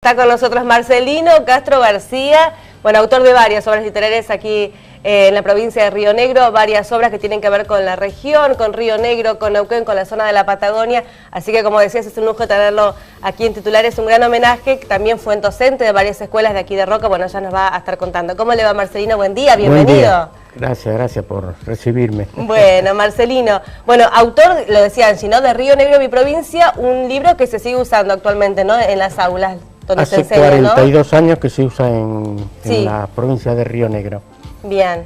Está con nosotros Marcelino Castro García, bueno, autor de varias obras literarias aquí en la provincia de Río Negro, varias obras que tienen que ver con la región, con Río Negro, con Neuquén, con la zona de la Patagonia, así que como decías es un lujo tenerlo aquí en Titulares, un gran homenaje, también fue docente de varias escuelas de aquí de Roca, bueno, ya nos va a estar contando. ¿Cómo le va, Marcelino? Buen día, bienvenido. Buen día. Gracias por recibirme. Bueno, Marcelino, bueno, autor, lo decía Angie, ¿no? De Río Negro, mi provincia, un libro que se sigue usando actualmente, ¿no? En las aulas. Hace 42 años que se usa en la provincia de Río Negro. Bien.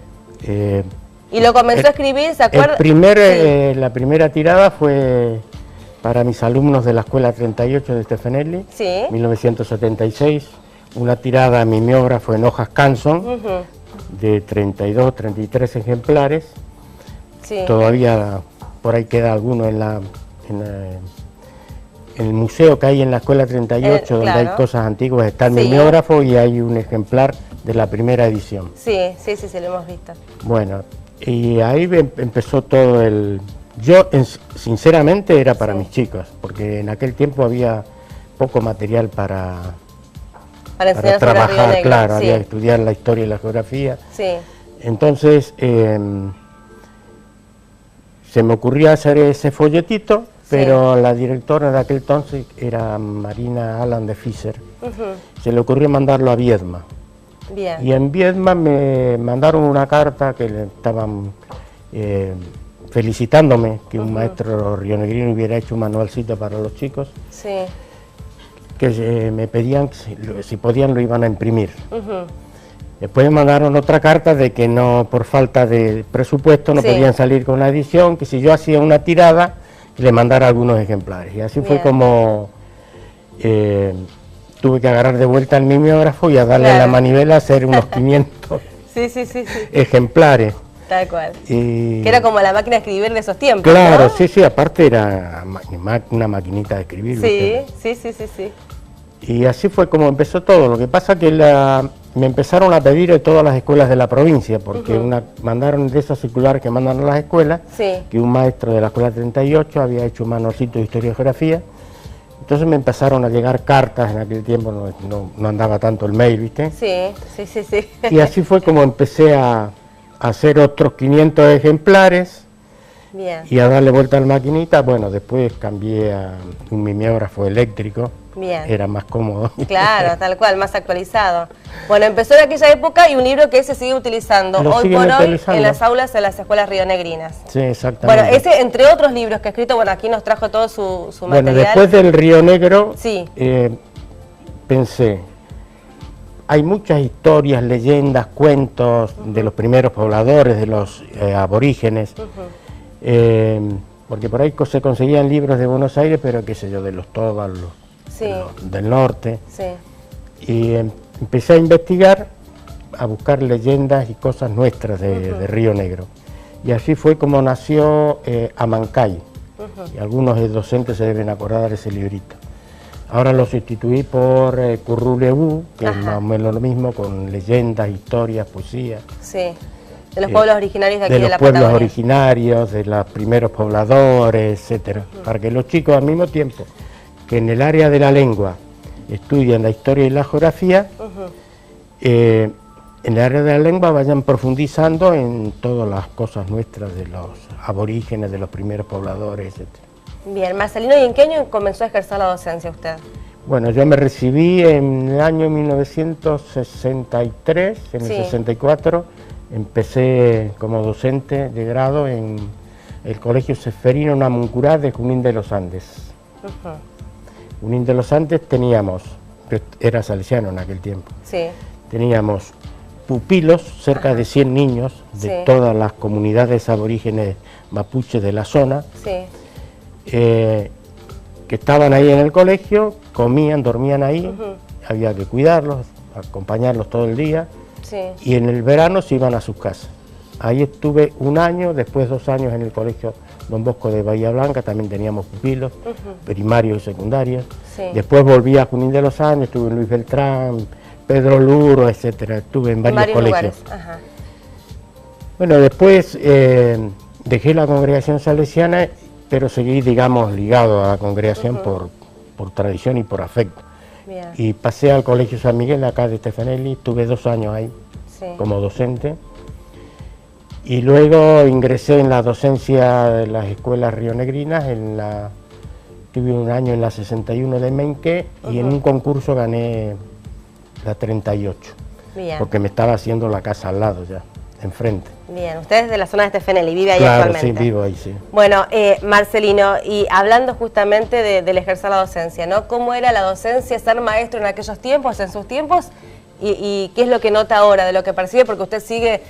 Y lo comenzó a escribir, ¿se acuerda? La primera tirada fue para mis alumnos de la Escuela 38 de Stefanelli, 1976. Una tirada mimeógrafo en hojas Canson, de 32, 33 ejemplares. Todavía por ahí queda alguno en el museo que hay en la Escuela 38, donde hay cosas antiguas, está el mimeógrafo y hay un ejemplar de la primera edición. Sí, lo hemos visto. Bueno, y ahí empezó todo Yo, sinceramente, era para mis chicos, porque en aquel tiempo había poco material para trabajar, claro, había que estudiar la historia y la geografía. Entonces, se me ocurría hacer ese folletito, pero la directora de aquel entonces era Marina Alan de Fischer. Se le ocurrió mandarlo a Viedma. Y en Viedma me mandaron una carta que le estaban felicitándome que un maestro rionegrino hubiera hecho un manualcito para los chicos. Que me pedían que si podían lo iban a imprimir. Después me mandaron otra carta de que no, por falta de presupuesto, no podían salir con la edición, que si yo hacía una tirada, le mandara algunos ejemplares. Y así fue como tuve que agarrar de vuelta el mimeógrafo y a darle a la manivela a hacer unos 500 ejemplares. Tal cual. Que era como la máquina de escribir de esos tiempos, claro, ¿no? Aparte era una maquinita de escribir. Sí. Y así fue como empezó todo. Lo que pasa que me empezaron a pedir de todas las escuelas de la provincia, porque mandaron de esas circulares que mandan a las escuelas, que un maestro de la Escuela 38 había hecho un manualcito de historia y geografía. Entonces me empezaron a llegar cartas, en aquel tiempo no andaba tanto el mail, ¿viste? Sí. Y así fue como empecé a hacer otros 500 ejemplares y a darle vuelta a la maquinita. Bueno, después cambié a un mimeógrafo eléctrico. Era más cómodo. Claro, tal cual, más actualizado. Bueno, empezó en aquella época y un libro que se sigue utilizando hoy por hoy en las aulas de las escuelas rionegrinas. Sí, exactamente. Bueno, ese entre otros libros que ha escrito, bueno, aquí nos trajo todo su material. Bueno, después del Río Negro, pensé, hay muchas historias, leyendas, cuentos de los primeros pobladores, de los aborígenes, porque por ahí se conseguían libros de Buenos Aires, pero qué sé yo, de los Tobas, del norte, y empecé a investigar, a buscar leyendas y cosas nuestras de Río Negro, y así fue como nació Amancay, y algunos docentes se deben acordar de ese librito. Ahora lo sustituí por Curruleú, que es más o menos lo mismo, con leyendas, historias, poesía. De los pueblos originarios de aquí de la Patagonia. De los pueblos originarios, de los primeros pobladores, etcétera, para que los chicos al mismo tiempo que en el área de la lengua estudian la historia y la geografía, en el área de la lengua vayan profundizando en todas las cosas nuestras de los aborígenes, de los primeros pobladores, etc. Bien, Marcelino, ¿y en qué año comenzó a ejercer la docencia usted? Bueno, yo me recibí en el año 1963, en el 64, empecé como docente de grado en el Colegio Seferino Namuncurá de Junín de los Andes. Junín de los Andes teníamos, era salesiano en aquel tiempo, teníamos pupilos, cerca de 100 niños de todas las comunidades aborígenes mapuches de la zona, que estaban ahí en el colegio, comían, dormían ahí, había que cuidarlos, acompañarlos todo el día, y en el verano se iban a sus casas. Ahí estuve un año, después 2 años en el colegio Don Bosco de Bahía Blanca, también teníamos pupilos, primarios y secundarios. Después volví a Junín de los Andes, estuve en Luis Beltrán, Pedro Luro, etcétera, estuve en varios colegios. Bueno, después dejé la congregación salesiana, pero seguí, digamos, ligado a la congregación por tradición y por afecto. Bien. Y pasé al Colegio San Miguel, acá de Stefanelli, estuve 2 años ahí Sí. como docente. Y luego ingresé en la docencia de las escuelas rionegrinas, tuve un año en la 61 de Menque y en un concurso gané la 38, Bien. porque me estaba haciendo la casa al lado ya, enfrente. Bien, usted es de la zona de Stefanelli, vive ahí Claro, actualmente. sí, vivo ahí, sí. Bueno, Marcelino, y hablando justamente del ejercer la docencia, ¿no? ¿Cómo era la docencia, ser maestro en aquellos tiempos, en sus tiempos? Y qué es lo que nota ahora, de lo que percibe, porque usted sigue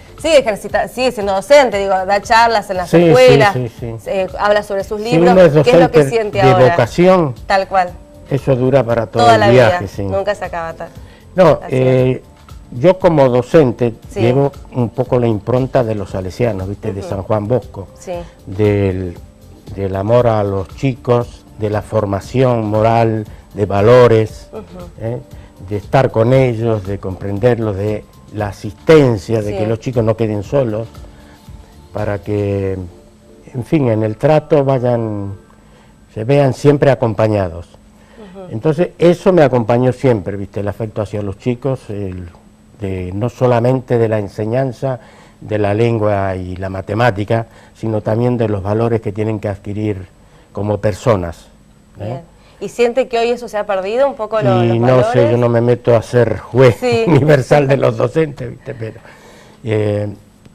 siendo docente, digo, da charlas en las escuelas, sí. Habla sobre sus Si libros, uno es ¿qué es lo que docente siente de ahora? vocación, Tal cual. eso dura para todo Toda el la viaje, vida, sí. nunca se acaba. No, Así es. yo como docente Sí. llevo un poco la impronta de los salesianos, ¿viste? De San Juan Bosco, Sí. del amor a los chicos, de la formación moral, de valores, de estar con ellos, de comprenderlos, de la asistencia, de Sí. que los chicos no queden solos, para que, en fin, en el trato se vean siempre acompañados. Entonces eso me acompañó siempre, ¿viste? El afecto hacia los chicos, no solamente de la enseñanza, de la lengua y la matemática, sino también de los valores que tienen que adquirir como personas. Bien. ¿Y siente que hoy eso se ha perdido un poco los Y no valores? sé, yo no me meto a ser juez Sí. universal de los docentes, ¿viste? Pero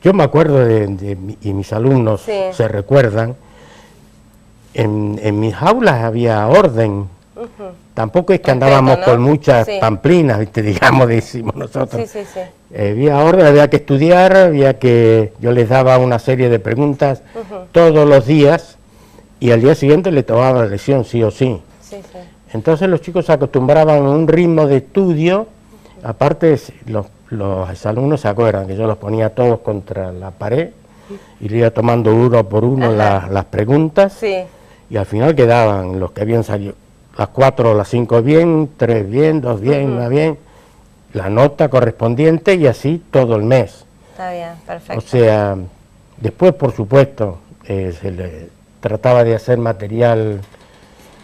yo me acuerdo y mis alumnos Sí. se recuerdan, en mis aulas había orden. Tampoco es que Respeto, andábamos ¿no? con muchas Sí. pamplinas, ¿viste? Digamos, decimos nosotros. Sí, sí, sí. Había orden, había que estudiar, yo les daba una serie de preguntas todos los días y al día siguiente le tomaba la lección sí o sí. Sí, sí. Entonces los chicos se acostumbraban a un ritmo de estudio, aparte los alumnos se acuerdan que yo los ponía todos contra la pared y le iba tomando uno por uno las preguntas Sí. y al final quedaban los que habían salido, las 4 o las 5 bien, 3 bien, 2 bien, 1 bien, la nota correspondiente y así todo el mes. Está bien, perfecto. O sea, después por supuesto se le trataba de hacer material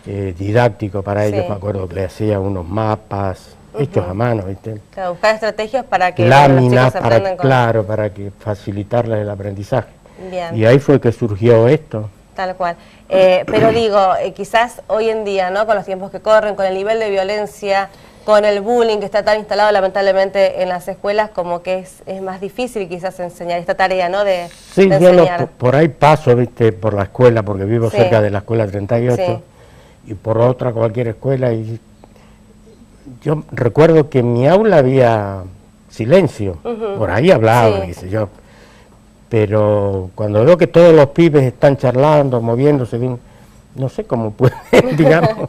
didáctico para ellos, Sí. me acuerdo que le hacía unos mapas hechos a mano, ¿viste? Claro, buscar estrategias para que Láminas, los chicos aprendan con... claro, para que facilitarles el aprendizaje. Bien. Y ahí fue que surgió esto. Tal cual. Pero digo, quizás hoy en día, ¿no? Con los tiempos que corren, con el nivel de violencia, con el bullying que está tan instalado lamentablemente en las escuelas, como que es más difícil quizás enseñar esta tarea, ¿no? De Sí, yo enseñar. por ahí paso, ¿viste? Por la escuela, porque vivo Sí. cerca de la escuela 38, Sí. y por otra cualquier escuela, y yo recuerdo que en mi aula había silencio, por ahí hablaban, Sí. qué sé yo, pero cuando veo que todos los pibes están charlando, moviéndose bien, no sé cómo pueden, digamos,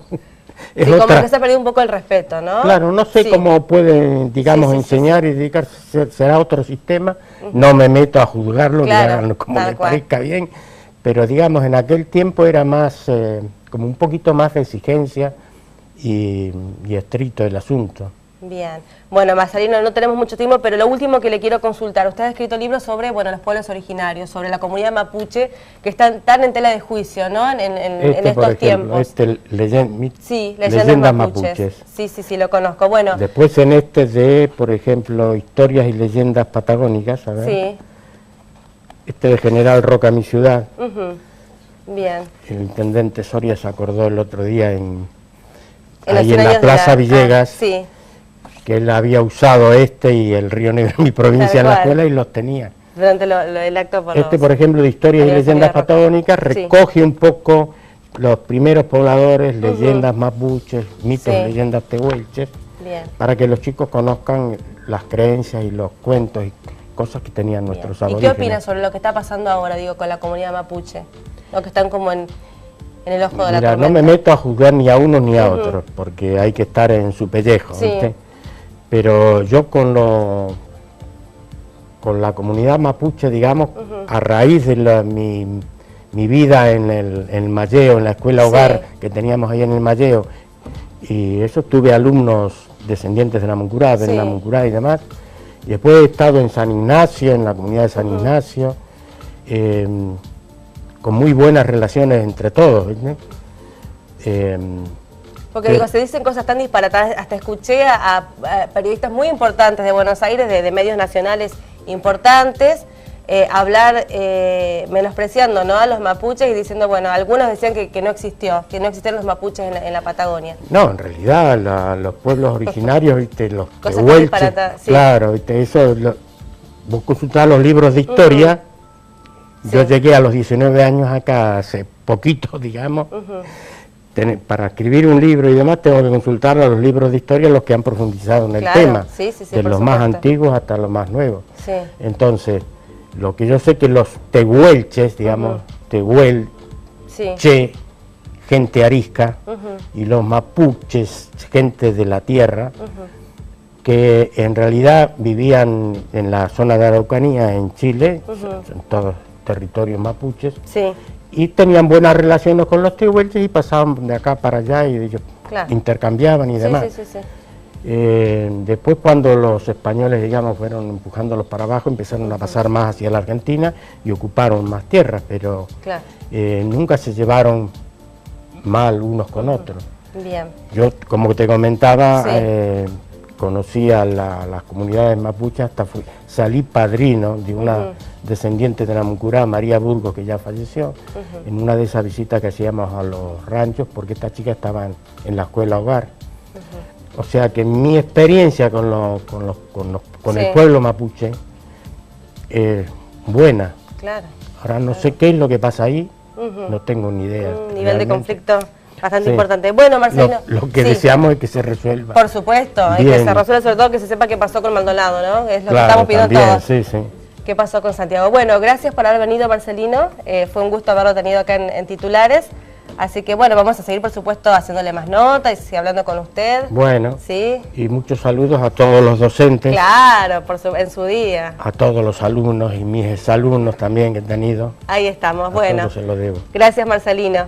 es Sí, como otra... que se ha perdido un poco el respeto, ¿no? Claro, no sé Sí. cómo pueden, digamos, Sí, sí, enseñar y dedicarse, será otro sistema, no me meto a juzgarlo, Claro, que hagan como tal les cual. parezca bien, pero digamos, en aquel tiempo era más, como un poquito más de exigencia y estricto el asunto. Bien. Bueno, Marcelino, no tenemos mucho tiempo, pero lo último que le quiero consultar, usted ha escrito libros sobre, bueno, los pueblos originarios, sobre la comunidad mapuche, que están tan en tela de juicio, ¿no? En Por estos ejemplo, tiempos. Sí, Leyendas mapuches. Sí, lo conozco. Bueno, Después en por ejemplo, historias y leyendas patagónicas, a ver. sí. De General Roca, mi ciudad. Bien. El intendente Soria se acordó el otro día En ahí los en 100 la años de Plaza Villegas, sí, que él había usado y el Río Negro en mi provincia en la cual. escuela y los tenía. durante el acto por Por ejemplo, de historias y aniversario leyendas de Roca. patagónicas, Sí. recoge un poco los primeros pobladores, leyendas mapuches, mitos, Sí. leyendas tehuelches, Bien. para que los chicos conozcan las creencias y los cuentos y cosas que tenían nuestros ¿Y qué aborígenes. opinas sobre lo que está pasando ahora, digo, con la comunidad mapuche? Lo que están como en el ojo de la Mira, tormenta. no me meto a juzgar ni a unos ni a otros, porque hay que estar en su pellejo, Sí. ¿viste? Pero yo con la comunidad mapuche, digamos, a raíz de mi vida en el Malleo, en la escuela Sí. hogar que teníamos ahí en el Malleo, y eso tuve alumnos descendientes de Namuncurá, Sí. de Namuncurá y demás, y después he estado en San Ignacio, en la comunidad de San Ignacio, con muy buenas relaciones entre todos, ¿viste? Porque digo, se dicen cosas tan disparatadas, hasta escuché a periodistas muy importantes de Buenos Aires, de medios nacionales importantes, hablar menospreciando, ¿no?, a los mapuches y diciendo, bueno, algunos decían que no existieron los mapuches en la Patagonia. No, en realidad los pueblos originarios, ¿viste? Los cosas tan tehuelches, disparatadas, sí. claro, ¿viste? Eso, vos consultás los libros de historia, yo llegué a los 19 años acá, hace poquito, digamos, para escribir un libro y demás tengo que consultar a los libros de historia, los que han profundizado en el tema, de los más antiguos hasta los más nuevos. Sí. Entonces, lo que yo sé que los tehuelches, digamos, tehuel, che, gente arisca, y los mapuches, gente de la tierra, que en realidad vivían en la zona de Araucanía, en Chile, en todos territorios mapuches, y tenían buenas relaciones con los tehuelches y pasaban de acá para allá y ellos intercambiaban y demás. Después, cuando los españoles, digamos, fueron empujándolos para abajo, empezaron a pasar más hacia la Argentina y ocuparon más tierras, pero nunca se llevaron mal unos con otros. Bien. Yo, como te comentaba, conocí a las comunidades mapuches, hasta salí padrino de una descendiente de la Mucurá, María Burgos, que ya falleció, en una de esas visitas que hacíamos a los ranchos, porque esta chica estaba en la escuela hogar. O sea que mi experiencia con el pueblo mapuche es buena. Claro. Ahora no sé qué es lo que pasa ahí, no tengo ni idea. Un nivel de conflicto bastante importante. Bueno, Marcelino. Lo que deseamos es que se resuelva. Por supuesto, y que se resuelva, sobre todo que se sepa qué pasó con Maldonado, ¿no? Es lo que estamos pidiendo todos. ¿Qué pasó con Santiago? Bueno, gracias por haber venido, Marcelino. Fue un gusto haberlo tenido acá en Titulares. Así que bueno, vamos a seguir por supuesto haciéndole más notas y hablando con usted. Bueno, y muchos saludos a todos los docentes. Claro, en su día. A todos los alumnos y mis exalumnos también que he tenido. Ahí estamos, bueno. A todos se lo debo. Gracias, Marcelino.